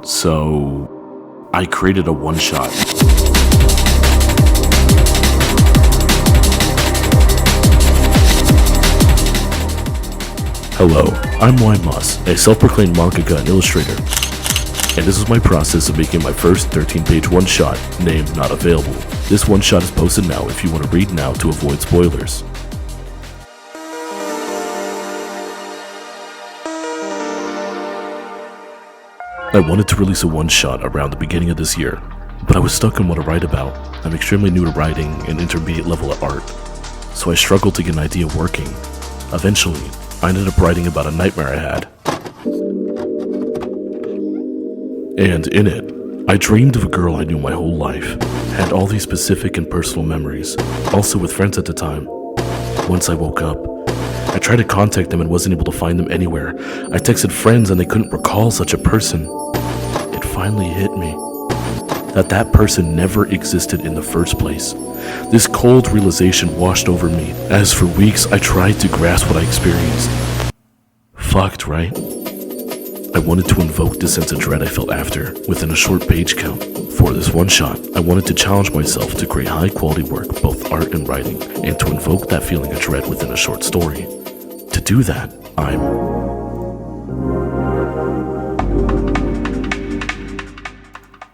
So I created a one-shot. Hello, I'm Moss, a self-proclaimed manga and illustrator, and this is my process of making my first 13-page one-shot, named Not Available. This one-shot is posted now if you want to read now to avoid spoilers. I wanted to release a one-shot around the beginning of this year, but I was stuck on what to write about. I'm extremely new to writing and intermediate level at art, so I struggled to get an idea working. Eventually, I ended up writing about a nightmare I had. And in it, I dreamed of a girl I knew my whole life, had all these specific and personal memories, also with friends at the time. Once I woke up, I tried to contact them and wasn't able to find them anywhere. I texted friends and they couldn't recall such a person. It finally hit me that person never existed in the first place. This cold realization washed over me, as for weeks I tried to grasp what I experienced. Fucked, right? I wanted to invoke the sense of dread I felt after, within a short page count. For this one-shot, I wanted to challenge myself to create high-quality work, both art and writing, and to invoke that feeling of dread within a short story. To do that,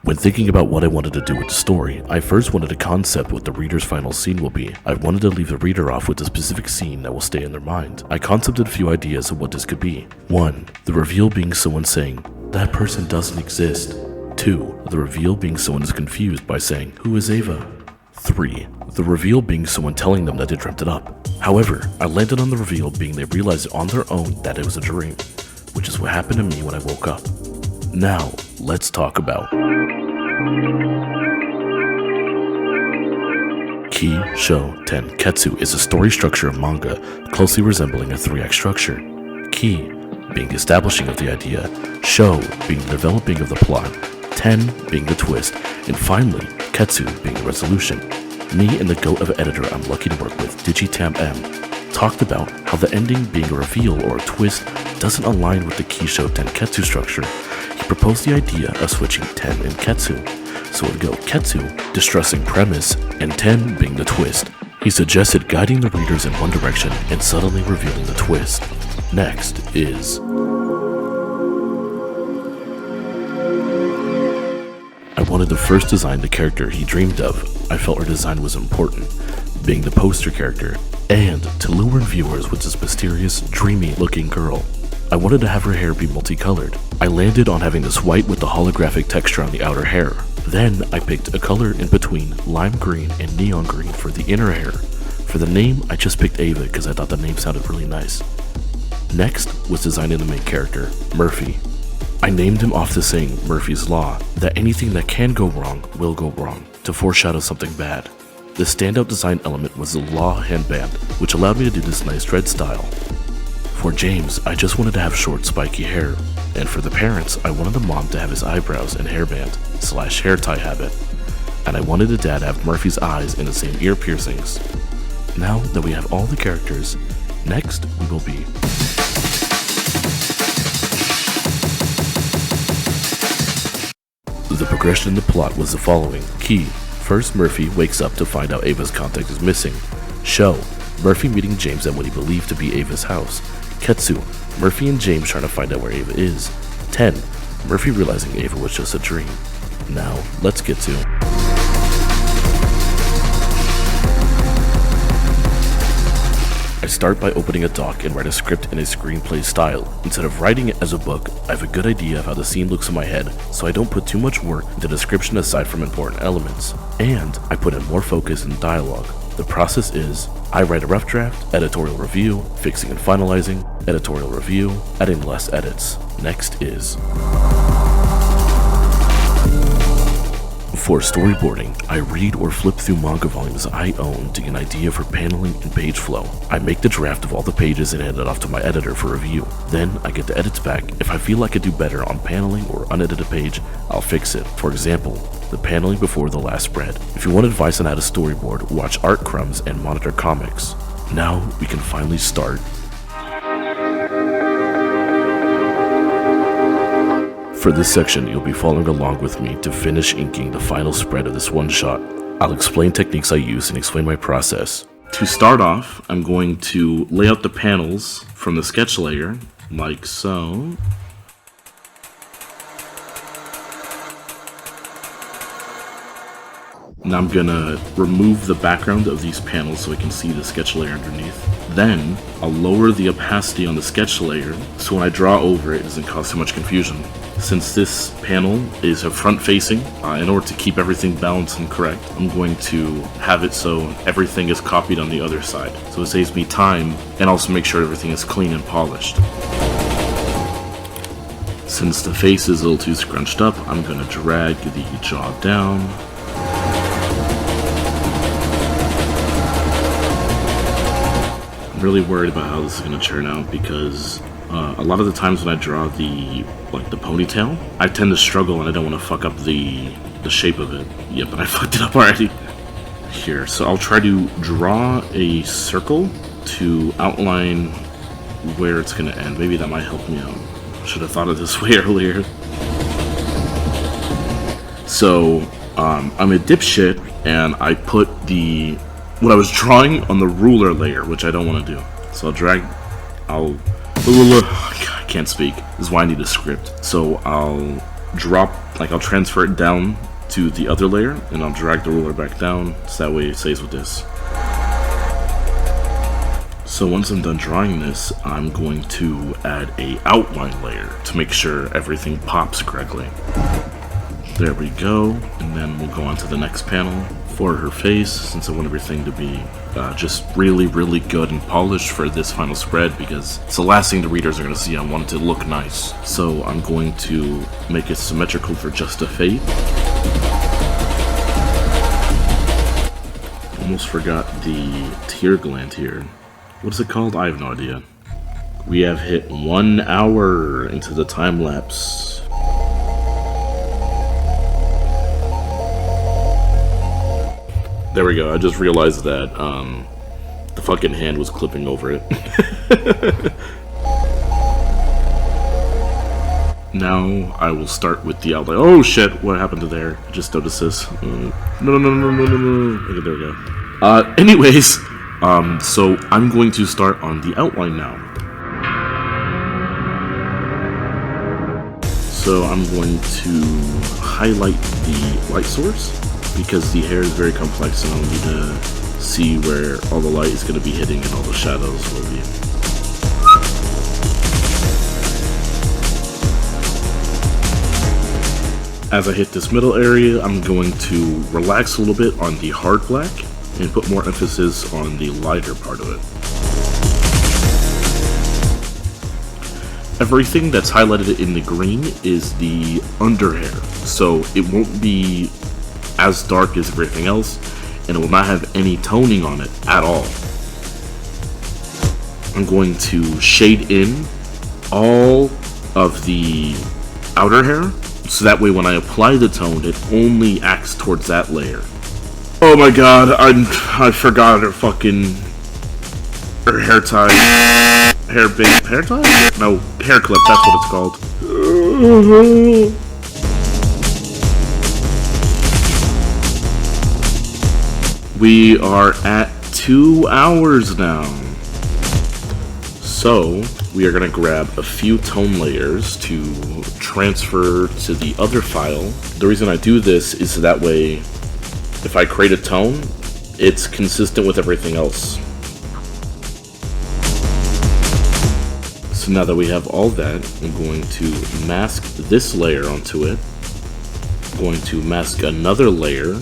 When thinking about what I wanted to do with the story, I first wanted a concept what the reader's final scene will be. I wanted to leave the reader off with a specific scene that will stay in their mind. I concepted a few ideas of what this could be. 1. The reveal being someone saying, "That person doesn't exist." 2. The reveal being someone is confused by saying, "Who is Ava?" 3. The reveal being someone telling them that they dreamt it up. However, I landed on the reveal being they realized on their own that it was a dream, which is what happened to me when I woke up. Now, let's talk about Ki, Sho, Ten, Ketsu is a story structure of manga closely resembling a 3-act structure. Ki being the establishing of the idea, Sho being the developing of the plot, Ten being the twist, and finally, Ketsu being the resolution. Me and the goat of an editor I'm lucky to work with, Digitam M, talked about how the ending being a reveal or a twist doesn't align with the Ki, Sho, Ten, Ketsu structure. He proposed the idea of switching Ten and Ketsu, so it would go Ketsu, distressing premise, and Ten being the twist. He suggested guiding the readers in one direction and subtly revealing the twist. Next is I wanted to first design the character he dreamed of. I felt her design was important, being the poster character, and to lure in viewers with this mysterious, dreamy-looking girl. I wanted to have her hair be multicolored. I landed on having this white with the holographic texture on the outer hair. Then I picked a color in between lime green and neon green for the inner hair. For the name, I just picked Ava because I thought the name sounded really nice. Next was designing the main character, Murphy. I named him off the saying Murphy's Law, that anything that can go wrong will go wrong, to foreshadow something bad. The standout design element was the Law handband, which allowed me to do this nice dread style. For James, I just wanted to have short spiky hair, and for the parents, I wanted the mom to have his eyebrows and hairband/hair tie habit, and I wanted the dad to have Murphy's eyes and the same ear piercings. Now that we have all the characters, next we will be The progression in the plot was the following. Ki, first Murphy wakes up to find out Ava's contact is missing. Sho, Murphy meeting James at what he believed to be Ava's house. Ketsu, Murphy and James trying to find out where Ava is. 10, Murphy realizing Ava was just a dream. Now, let's get to I start by opening a doc and write a script in a screenplay style. Instead of writing it as a book, I have a good idea of how the scene looks in my head, so I don't put too much work into description aside from important elements. And I put in more focus in dialogue. The process is, I write a rough draft, editorial review, fixing and finalizing, editorial review, adding less edits. Next is For storyboarding, I read or flip through manga volumes I own to get an idea for paneling and page flow. I make the draft of all the pages and hand it off to my editor for review. Then I get the edits back. If I feel I could do better on paneling or unedited page, I'll fix it. For example, the paneling before the last spread. If you want advice on how to storyboard, watch Art Crumbs and Monitor Comics. Now we can finally start. For this section, you'll be following along with me to finish inking the final spread of this one shot. I'll explain techniques I use and explain my process. To start off, I'm going to lay out the panels from the sketch layer, like so. Now I'm gonna remove the background of these panels so I can see the sketch layer underneath. Then, I'll lower the opacity on the sketch layer so when I draw over it doesn't cause too much confusion. Since this panel is a front-facing, in order to keep everything balanced and correct, I'm going to have it so everything is copied on the other side. So it saves me time and also make sure everything is clean and polished. Since the face is a little too scrunched up, I'm gonna drag the jaw down. I'm really worried about how this is going to turn out because a lot of the times when I draw the ponytail, I tend to struggle and I don't want to fuck up the shape of it. Yep, and I fucked it up already. Here, so I'll try to draw a circle to outline where it's going to end. Maybe that might help me out. Should have thought of this way earlier. So, I'm a dipshit and I put what I was drawing on the ruler layer, which I don't want to do. So I can't speak. This is why I need a script. So I'll transfer it down to the other layer, and I'll drag the ruler back down, so that way it stays with this. So once I'm done drawing this, I'm going to add a outline layer to make sure everything pops correctly. There we go, and then we'll go on to the next panel for her face, since I want everything to be just really, really good and polished for this final spread, because it's the last thing the readers are going to see. I want it to look nice. So I'm going to make it symmetrical for just a fade. Almost forgot the tear gland here. What is it called? I have no idea. We have hit 1 hour into the time lapse. There we go, I just realized that the fucking hand was clipping over it. Now I will start with the outline. Oh shit, what happened to there? I just noticed this. No. Okay, there we go. Anyways, so I'm going to start on the outline now. So I'm going to highlight the light source, because the hair is very complex and I'll need to see where all the light is going to be hitting and all the shadows will be. As I hit this middle area, I'm going to relax a little bit on the hard black and put more emphasis on the lighter part of it. Everything that's highlighted in the green is the under hair, so it won't be as dark as everything else, and it will not have any toning on it at all. I'm going to shade in all of the outer hair, so that way when I apply the tone, it only acts towards that layer. Oh my god, I forgot her hair tie. Hair tie? No, hair clip, that's what it's called. We are at 2 hours now. So, we are going to grab a few tone layers to transfer to the other file. The reason I do this is so that way, if I create a tone, it's consistent with everything else. So now that we have all that, I'm going to mask this layer onto it. I'm going to mask another layer,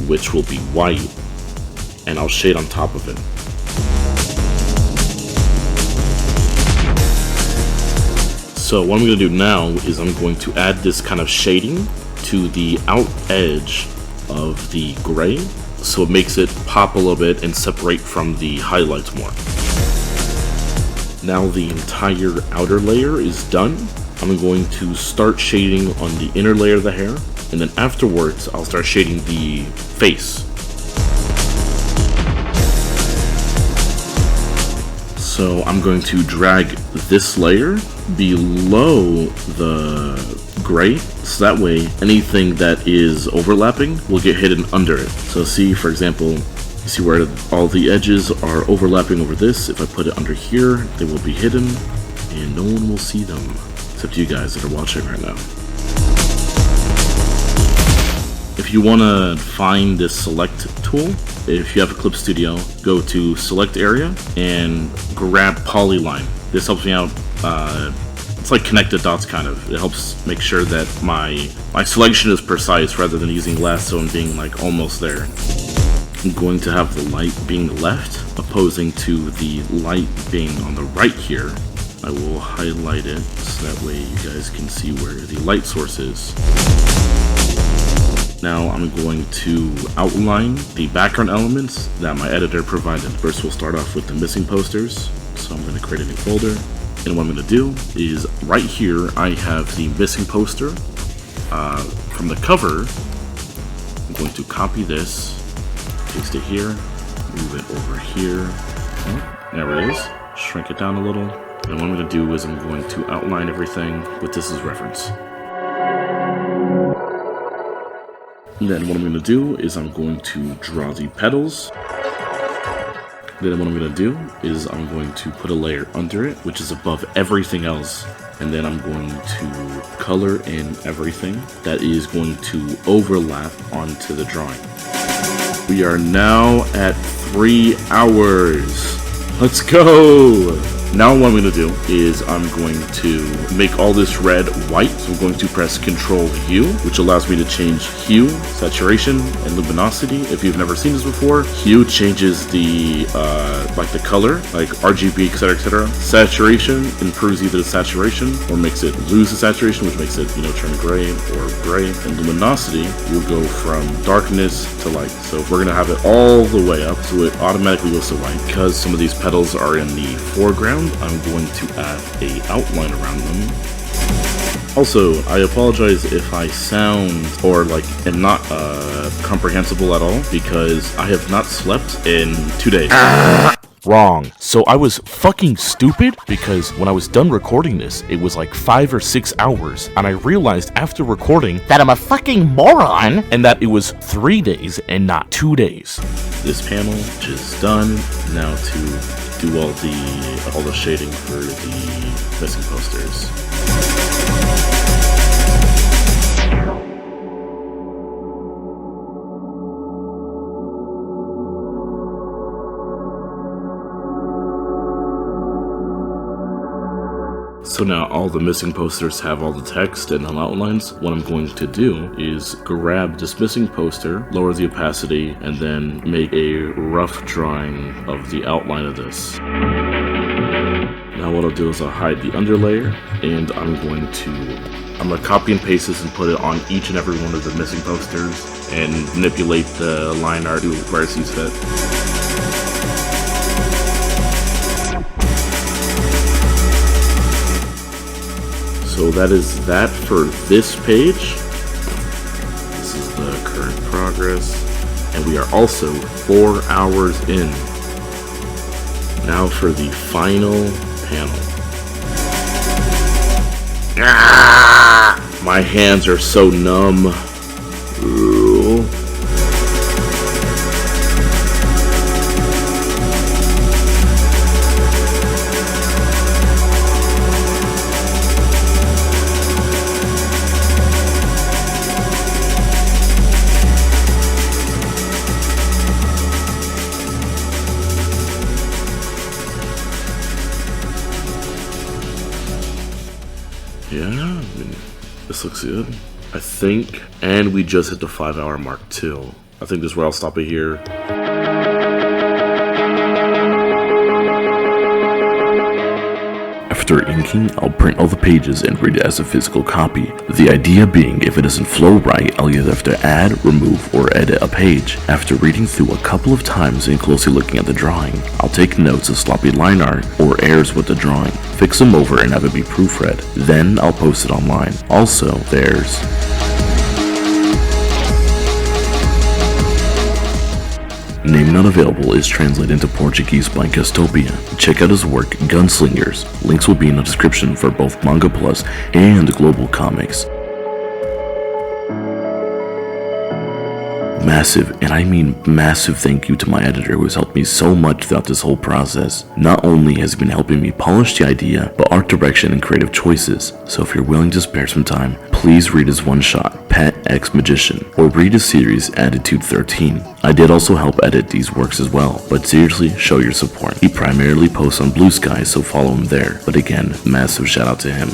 which will be white, and I'll shade on top of it. So what I'm going to do now is I'm going to add this kind of shading to the out edge of the gray, so it makes it pop a little bit and separate from the highlights more. Now the entire outer layer is done. I'm going to start shading on the inner layer of the hair, and then afterwards I'll start shading the face. So I'm going to drag this layer below the gray, so that way anything that is overlapping will get hidden under it. So see, for example, you see where all the edges are overlapping over this. If I put it under here, they will be hidden and no one will see them except you guys that are watching right now. If you want to find this select tool, if you have a Clip Studio, go to select area and grab polyline. This helps me out. It's like connected dots kind of. It helps make sure that my selection is precise rather than using lasso and being like almost there. I'm going to have the light being left opposing to the light being on the right here. I will highlight it so that way you guys can see where the light source is. Now I'm going to outline the background elements that my editor provided. First we'll start off with the missing posters. So I'm going to create a new folder. And what I'm going to do is right here I have the missing poster from the cover. I'm going to copy this, paste it here, move it over here. Oh, there it is. Shrink it down a little. And what I'm going to do is I'm going to outline everything with this as reference. And then what I'm going to do is I'm going to draw the petals. Then what I'm going to do is I'm going to put a layer under it, which is above everything else. And then I'm going to color in everything that is going to overlap onto the drawing. We are now at 3 hours. Let's go! Now what I'm going to do is I'm going to make all this red white. So I'm going to press Control Hue, which allows me to change hue, saturation, and luminosity. If you've never seen this before, hue changes the like the color, like RGB, etc., etc. Saturation improves either the saturation or makes it lose the saturation, which makes it, you know, turn gray or gray. And luminosity will go from darkness to light. So if we're gonna have it all the way up, so it automatically goes to white. Because some of these petals are in the foreground, I'm going to add a outline around them. Also, I apologize if I sound or like am not comprehensible at all because I have not slept in 2 days. Wrong. So I was fucking stupid because when I was done recording this, it was like 5 or 6 hours, and I realized after recording that I'm a fucking moron and that it was 3 days and not 2 days. This panel is done. Now to do all the shading for the missing posters. So now all the missing posters have all the text and outlines. What I'm going to do is grab this missing poster, lower the opacity, and then make a rough drawing of the outline of this. Now what I'll do is I'll hide the underlayer, and I'm gonna copy and paste this and put it on each and every one of the missing posters and manipulate the line art to where it sees fit. So that is that for this page. This is the current progress. And we are also 4 hours in. Now for the final panel. My hands are so numb. Ooh. Yeah, I mean, this looks good, I think. And we just hit the 5 hour mark too. I think this is where I'll stop it here. After inking, I'll print all the pages and read it as a physical copy. The idea being, if it doesn't flow right, I'll either have to add, remove, or edit a page. After reading through a couple of times and closely looking at the drawing, I'll take notes of sloppy line art or errors with the drawing, fix them over and have it be proofread. Then I'll post it online. Also, Name not available is translated into Portuguese by Castopia. Check out his work, Gunslingers. Links will be in the description for both Manga Plus and Global Comics. Massive, and I mean massive thank you to my editor who has helped me so much throughout this whole process. Not only has he been helping me polish the idea, but art direction and creative choices. So if you're willing to spare some time, please read his one-shot, Pet X Magician, or read his series, Attitude 13. I did also help edit these works as well, but seriously, show your support. He primarily posts on Blue Sky, so follow him there. But again, massive shout out to him.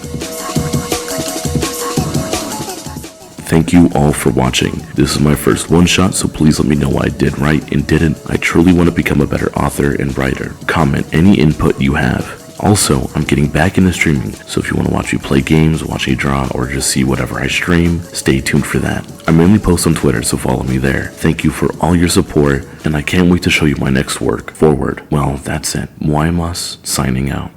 Thank you all for watching. This is my first one-shot, so please let me know what I did right and didn't. I truly want to become a better author and writer. Comment any input you have. Also, I'm getting back into streaming, so if you want to watch me play games, watch me draw, or just see whatever I stream, stay tuned for that. I mainly post on Twitter, so follow me there. Thank you for all your support, and I can't wait to show you my next work. Forward. Well, that's it. Moimas signing out.